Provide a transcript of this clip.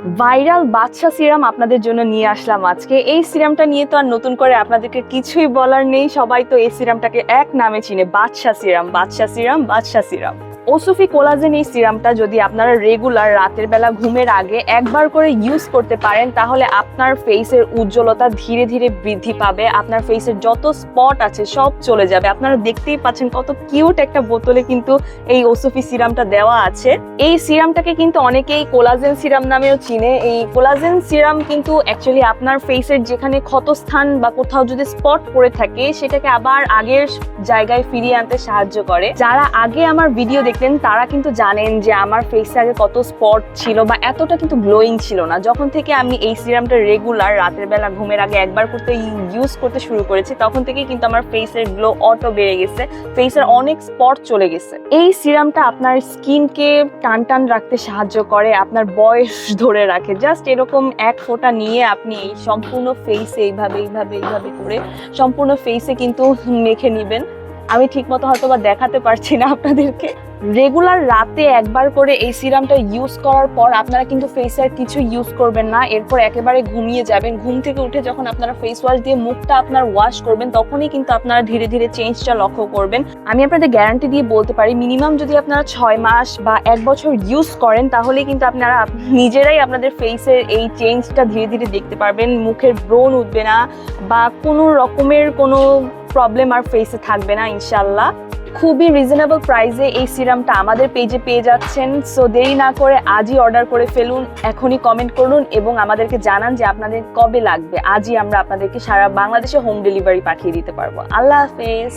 Viral বাদশা serum আপনাদের জন্য নিয়ে আসলাম আজকে। এই সিরামটা নিয়ে তো আর নতুন করে আপনাদেরকে কিছুই বলার নেই, সবাই তো এই সিরামটাকে এক নামে চিনে, বাদশা সিরাম, বাদশা সিরাম, বাদশা সিরাম। ওসফি কোলাজেন এই সিরামটা যদি আপনারা রেগুলার রাতের বেলা ঘুমের আগে একবার করে ইউজ করতে পারেন, তাহলে আপনার ফেসের উজ্জ্বলতা ধীরে ধীরে বৃদ্ধি পাবে। আপনার ফেসের যত স্পট আছে সব চলে যাবে। আপনারা দেখতেই পাচ্ছেন কত কিউট একটা বোতলে কিন্তু এই ওসফি সিরামটা দেওয়া আছে। এই সিরামটাকে কিন্তু অনেকেই কোলাজেন সিরাম নামেও চিনে। এই কোলাজেন সিরাম কিন্তু অ্যাকচুয়ালি আপনার ফেসের যেখানে ক্ষতস্থান বা কোথাও যদি স্পট পড়ে থাকে সেটাকে আবার আগের জায়গায় ফিরিয়ে আনতে সাহায্য করে। যারা আগে আমার ভিডিও দেখতেন তারা কিন্তু জানেন যে আমার ফেসে আগে কত স্পট ছিল বা এতটা কিন্তু গ্লোয়িং ছিল না। যখন থেকে আমি এই সিরামটা রেগুলার রাতের বেলা ঘুমের আগে একবার করতে ইউজ করতে শুরু করেছি, তখন থেকেই কিন্তু আমার ফেসের গ্লো অটো বেড়ে গেছে, ফেসের অনেক স্পট চলে গেছে। এই সিরামটা আপনার স্কিনকে টান টান রাখতে সাহায্য করে, আপনার বয়স ধরে রাখে। জাস্ট এরকম এক ফোঁটা নিয়ে আপনি এই সম্পূর্ণ ফেসে এইভাবে এইভাবে এইভাবে করে সম্পূর্ণ ফেসে কিন্তু মেখে নিবেন। আমি ঠিক মতো হয়তো বা দেখাতে পারছি না আপনাদেরকে। রেগুলার রাতে একবার করে এই সিরামটা ইউজ করার পর আপনারা কিন্তু ফেসে আর কিছু ইউজ করবেন না, এরপর একেবারে ঘুমিয়ে যাবেন। ঘুম থেকে উঠে যখন আপনারা ফেস ওয়াশ দিয়ে মুখটা আপনার ওয়াশ করবেন, তখনই কিন্তু আপনারা ধীরে ধীরে চেঞ্জটা লক্ষ্য করবেন। আমি আপনাদের গ্যারান্টি দিয়ে বলতে পারি, মিনিমাম যদি আপনারা 6 মাস বা 1 বছর ইউজ করেন, তাহলে কিন্তু আপনারা নিজেরাই আপনাদের ফেসের এই চেঞ্জটা ধীরে ধীরে দেখতে পারবেন। মুখের ব্রণ উঠবে না বা কোনো রকমের কোনো প্রবলেম আর ফেসে থাকবে না ইনশাল্লাহ। খুবই রিজনেবল প্রাইসে এই সিরামটা আমাদের পেজে পেয়ে যাচ্ছেন। সো দেরি না করে আজই অর্ডার করে ফেলুন, এখনই কমেন্ট করুন এবং আমাদেরকে জানান যে আপনাদের কবে লাগবে। আজই আমরা আপনাদেরকে সারা বাংলাদেশে হোম ডেলিভারি পাঠিয়ে দিতে পারবো। আল্লাহ হাফেজ।